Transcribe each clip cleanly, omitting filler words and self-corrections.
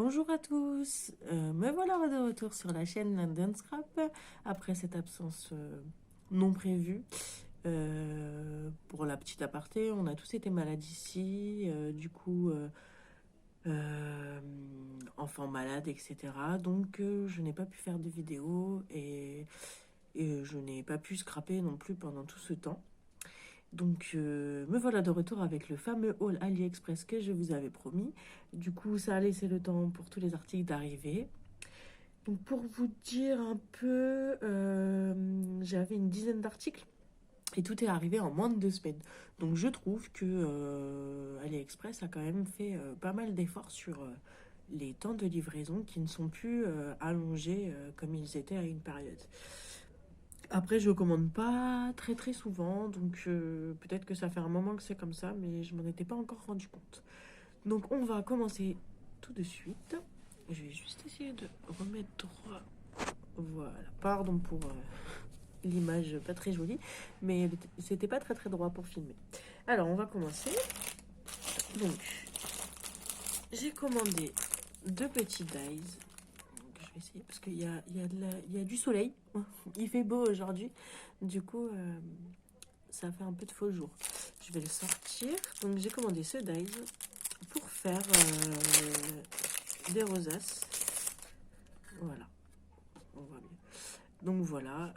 Bonjour à tous, me voilà de retour sur la chaîne London Scrap après cette absence non prévue. Pour la petite aparté, on a tous été malades ici, euh, enfants malades, etc. Donc je n'ai pas pu faire de vidéo et je n'ai pas pu scraper non plus pendant tout ce temps. Donc me voilà de retour avec le fameux haul AliExpress que je vous avais promis. Du coup, ça a laissé le temps pour tous les articles d'arriver. Donc pour vous dire un peu, j'avais une dizaine d'articles et tout est arrivé en moins de 2 semaines. Donc je trouve que AliExpress a quand même fait pas mal d'efforts sur les temps de livraison qui ne sont plus allongés comme ils étaient à une période. Après, je commande pas très très souvent, donc peut-être que ça fait un moment que c'est comme ça, mais je m'en étais pas encore rendu compte. Donc on va commencer tout de suite. Je vais juste essayer de remettre droit. Voilà, pardon pour l'image pas très jolie, mais c'était pas très très droit pour filmer. Alors on va commencer. Donc j'ai commandé 2 petits dies. Je vais essayer parce qu'il y a du soleil. Il fait beau aujourd'hui. Du coup, ça fait un peu de faux jour. Je vais le sortir. Donc j'ai commandé ce dies pour faire des rosaces. Voilà, on voit mieux. Donc voilà,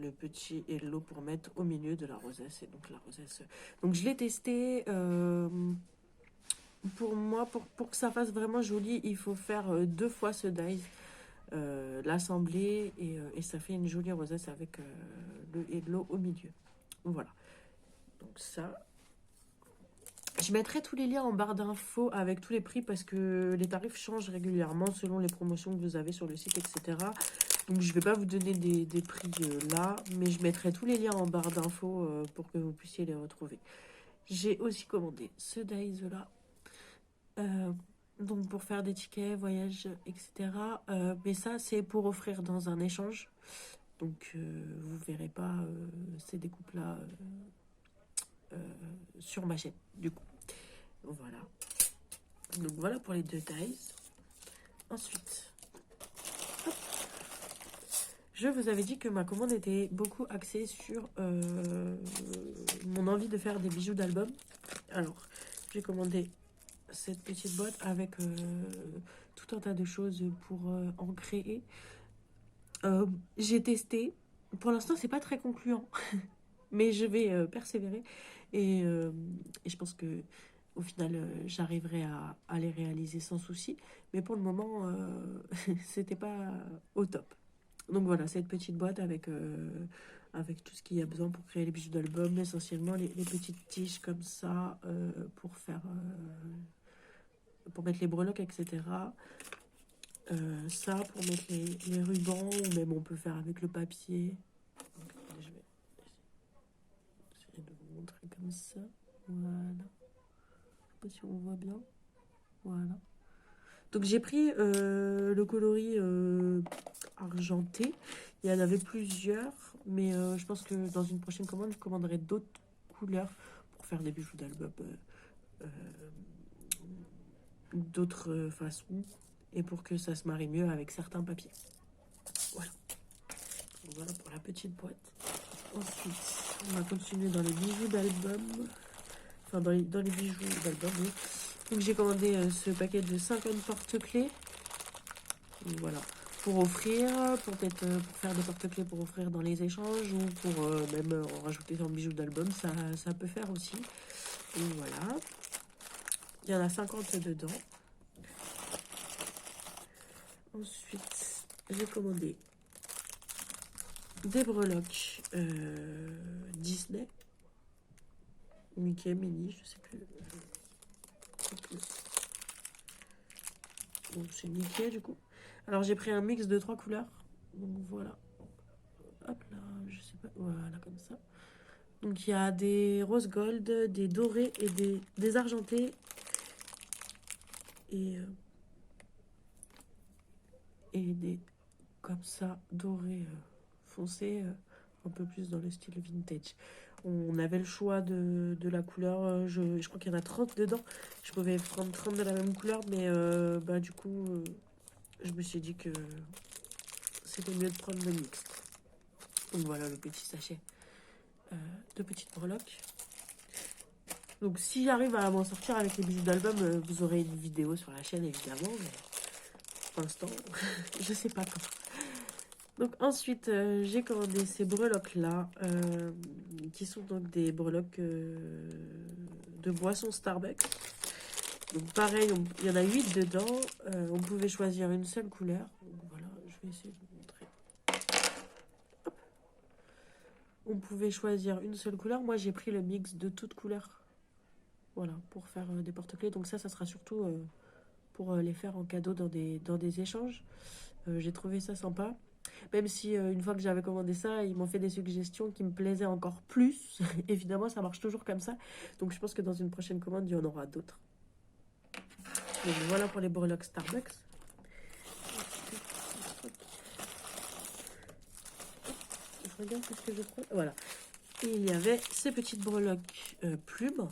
le petit hello pour mettre au milieu de la rosace. Et donc la rosace. Donc je l'ai testé. Pour moi, pour que ça fasse vraiment joli, il faut faire 2 fois ce dies. L'assembler et ça fait une jolie rosace avec le hello au milieu. Voilà. Donc ça. Je mettrai tous les liens en barre d'infos avec tous les prix parce que les tarifs changent régulièrement selon les promotions que vous avez sur le site, etc. Donc je ne vais pas vous donner des prix là, mais je mettrai tous les liens en barre d'infos pour que vous puissiez les retrouver. J'ai aussi commandé ce dies là. Donc pour faire des tickets, voyages, etc. Mais ça, c'est pour offrir dans un échange. Donc vous verrez pas ces découpes-là sur ma chaîne, du coup. Voilà. Donc voilà pour les 2 dies. Ensuite, hop, je vous avais dit que ma commande était beaucoup axée sur mon envie de faire des bijoux d'album. Alors, j'ai commandé cette petite boîte avec tout un tas de choses pour en créer. J'ai testé. Pour l'instant, c'est pas très concluant, mais je vais persévérer et je pense que au final, j'arriverai à les réaliser sans souci. Mais pour le moment, c'était pas au top. Donc voilà, cette petite boîte avec tout ce qu'il y a besoin pour créer les bijoux d'album, essentiellement les petites tiges comme ça pour mettre les breloques, etc. Ça pour mettre les rubans, ou même on peut faire avec le papier. Donc, attendez, je vais essayer de vous montrer comme ça. Voilà. Je sais pas si on voit bien. Voilà. Donc j'ai pris le coloris argenté. Il y en avait plusieurs, mais je pense que dans une prochaine commande, je commanderai d'autres couleurs pour faire des bijoux d'album euh, d'autres façons et pour que ça se marie mieux avec certains papiers. Voilà. Donc voilà pour la petite boîte. Ensuite, on va continuer dans les bijoux d'album. Enfin, dans les bijoux d'album, oui. Donc j'ai commandé ce paquet de 50 porte-clés. Voilà. Pour offrir, pour peut-être pour faire des porte-clés pour offrir dans les échanges ou pour même en rajouter dans le bijou d'album, ça peut faire aussi. Et voilà. Il y en a 50 dedans. Ensuite, j'ai commandé des breloques Disney. Mickey, Minnie, je sais plus. Donc c'est Mickey du coup. Alors j'ai pris un mix de 3 couleurs. Donc voilà. Hop là, je sais pas. Voilà, comme ça. Donc il y a des rose gold, des dorés et des argentés. Et des comme ça dorés foncés, un peu plus dans le style vintage. On avait le choix de la couleur. Je crois qu'il y en a 30 dedans. Je pouvais prendre 30 de la même couleur, mais bah, du coup, je me suis dit que c'était mieux de prendre le mixte. Donc voilà le petit sachet de petites breloques. Donc si j'arrive à m'en sortir avec les bijoux d'album, vous aurez une vidéo sur la chaîne évidemment, mais pour l'instant, je sais pas quand. Donc ensuite, j'ai commandé ces breloques là, qui sont donc des breloques de boisson Starbucks. Donc pareil, il y en a 8 dedans, on pouvait choisir une seule couleur. Donc voilà, je vais essayer de vous montrer. Hop. On pouvait choisir une seule couleur, moi j'ai pris le mix de toutes couleurs. Voilà, pour faire des porte-clés. Donc ça sera surtout pour les faire en cadeau dans des échanges. J'ai trouvé ça sympa. Même si une fois que j'avais commandé ça, ils m'ont fait des suggestions qui me plaisaient encore plus. Évidemment, ça marche toujours comme ça. Donc je pense que dans une prochaine commande, il y en aura d'autres. Donc voilà pour les breloques Starbucks. Je regarde ce que je prends. Voilà. Et il y avait ces petites breloques plumes.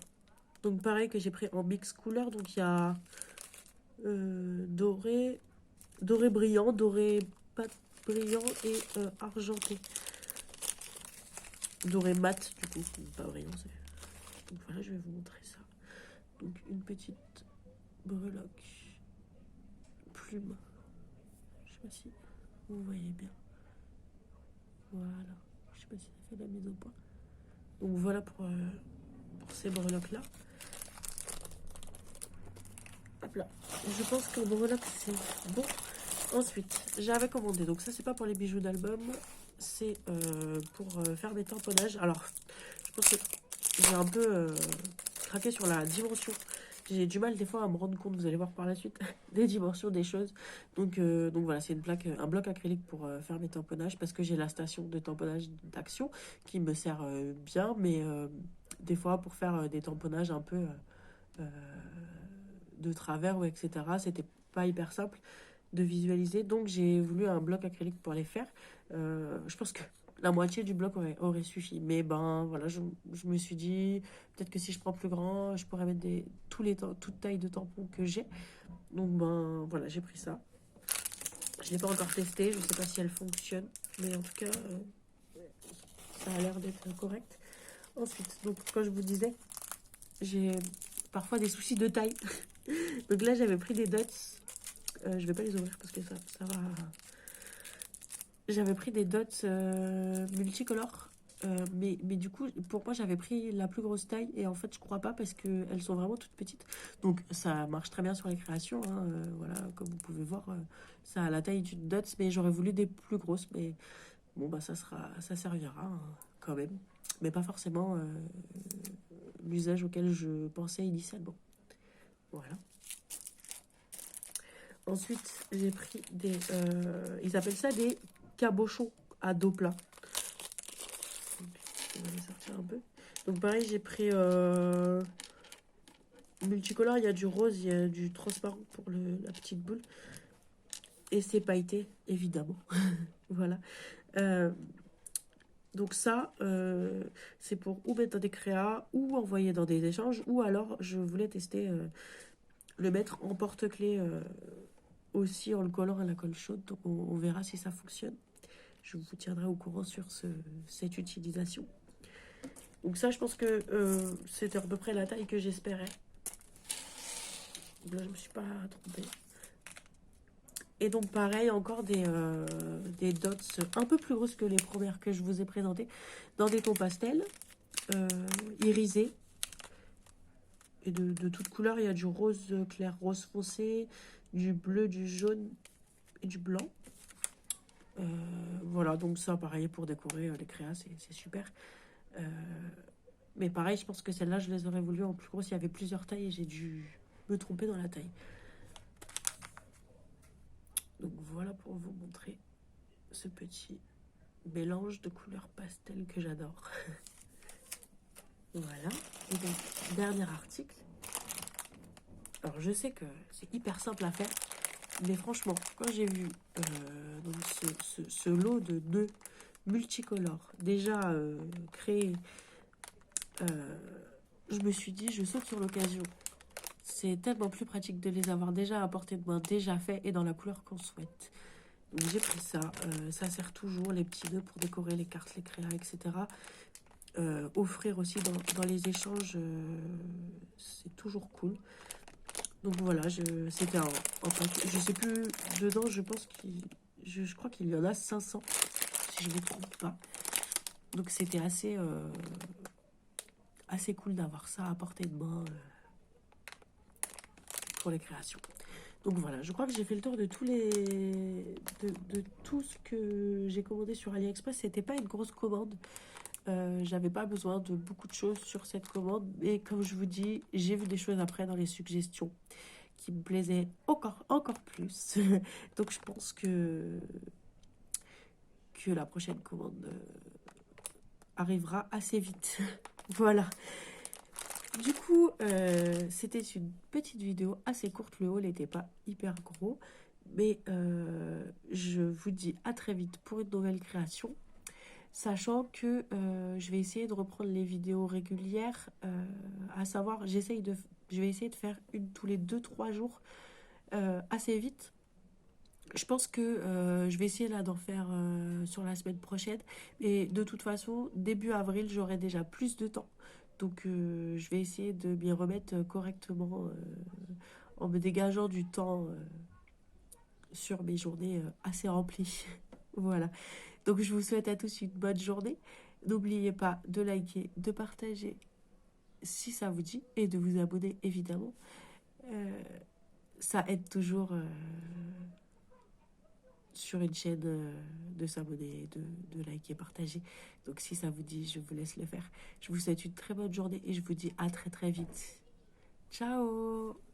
Donc pareil que j'ai pris en mix couleur. Donc il y a doré brillant, doré pas brillant et argenté. Doré mat du coup, pas brillant. Donc voilà, je vais vous montrer ça. Donc une petite breloque plume. Je sais pas si vous voyez bien. Voilà. Je sais pas si ça fait la mise au point. Donc voilà pour ces breloques là. Hop là. Je pense que breloque c'est bon. Ensuite, j'avais commandé. Donc ça c'est pas pour les bijoux d'album. C'est pour faire des tamponnages. Alors, je pense que j'ai un peu craqué sur la dimension. J'ai du mal des fois à me rendre compte, vous allez voir par la suite, des dimensions des choses. Donc voilà, c'est un bloc acrylique pour faire mes tamponnages parce que j'ai la station de tamponnage d'Action qui me sert bien, mais des fois pour faire des tamponnages un peu de travers ou etc. C'était pas hyper simple de visualiser, donc j'ai voulu un bloc acrylique pour les faire. Je pense que la moitié du bloc aurait suffi, mais ben voilà, je me suis dit peut-être que si je prends plus grand, je pourrais mettre toute taille de tampons que j'ai. Donc ben voilà, j'ai pris ça. Je l'ai pas encore testé, je sais pas si elle fonctionne, mais en tout cas ça a l'air d'être correct. Ensuite, donc comme je vous disais, j'ai parfois des soucis de taille. Donc là j'avais pris des dots. Je vais pas les ouvrir parce que ça va. J'avais pris des dots multicolores. Mais du coup, pour moi, j'avais pris la plus grosse taille. Et en fait, je crois pas parce qu'elles sont vraiment toutes petites. Donc, ça marche très bien sur les créations. Hein, voilà, comme vous pouvez voir, ça a la taille d'une dots. Mais j'aurais voulu des plus grosses. Mais bon, bah, ça servira hein, quand même. Mais pas forcément l'usage auquel je pensais initialement. Voilà. Ensuite, j'ai pris des... ils appellent ça des cabochons à dos plat. On va les sortir un peu. Donc pareil, j'ai pris multicolore. Il y a du rose, il y a du transparent pour la petite boule. Et c'est pailleté, évidemment. Voilà. Donc ça, c'est pour ou mettre dans des créas, ou envoyer dans des échanges, ou alors je voulais tester le mettre en porte-clés aussi en le collant à la colle chaude. Donc on verra si ça fonctionne. Je vous tiendrai au courant sur cette utilisation. Donc ça, je pense que c'était à peu près la taille que j'espérais. Là, je me suis pas trompée. Et donc pareil, encore des dots un peu plus grosses que les premières que je vous ai présentées, dans des tons pastels, irisés. Et de toutes couleurs, il y a du rose clair, rose foncé, du bleu, du jaune et du blanc. Voilà, donc ça, pareil, pour décorer les créas, c'est super. Mais pareil, je pense que celles-là, je les aurais voulu en plus grosses. Il y avait plusieurs tailles et j'ai dû me tromper dans la taille. Donc voilà pour vous montrer ce petit mélange de couleurs pastel que j'adore. Voilà. Et donc, dernier article. Alors, je sais que c'est hyper simple à faire. Mais franchement, quand j'ai vu donc ce lot de nœuds multicolores déjà créé euh, je me suis dit, je saute sur l'occasion. C'est tellement plus pratique de les avoir déjà à portée de main, déjà fait et dans la couleur qu'on souhaite. Donc j'ai pris ça. Ça sert toujours, les petits nœuds pour décorer les cartes, les créas, etc. Offrir aussi dans les échanges, c'est toujours cool. Donc voilà, c'était un paquet. Je sais plus, dedans, je pense je crois qu'il y en a 500, si je ne me trompe pas. Donc c'était assez cool d'avoir ça à portée de main pour les créations. Donc voilà, je crois que j'ai fait le tour de de tout ce que j'ai commandé sur AliExpress. C'était pas une grosse commande. J'avais pas besoin de beaucoup de choses sur cette commande. Et comme je vous dis, j'ai vu des choses après dans les suggestions qui me plaisaient encore plus. Donc je pense que la prochaine commande arrivera assez vite. Voilà. Du coup, c'était une petite vidéo assez courte. Le haul n'était pas hyper gros. Mais je vous dis à très vite pour une nouvelle création. Sachant que je vais essayer de reprendre les vidéos régulières. À savoir, je vais essayer de faire une tous les 2-3 jours assez vite. Je pense que je vais essayer là d'en faire sur la semaine prochaine. Et de toute façon, début avril, j'aurai déjà plus de temps. Donc je vais essayer de m'y remettre correctement en me dégageant du temps sur mes journées assez remplies. Voilà. Donc je vous souhaite à tous une bonne journée. N'oubliez pas de liker, de partager si ça vous dit et de vous abonner évidemment. Euh, Ça aide toujours sur une chaîne de s'abonner, de liker, partager. Donc si ça vous dit, je vous laisse le faire. Je vous souhaite une très bonne journée et je vous dis à très très vite. Ciao!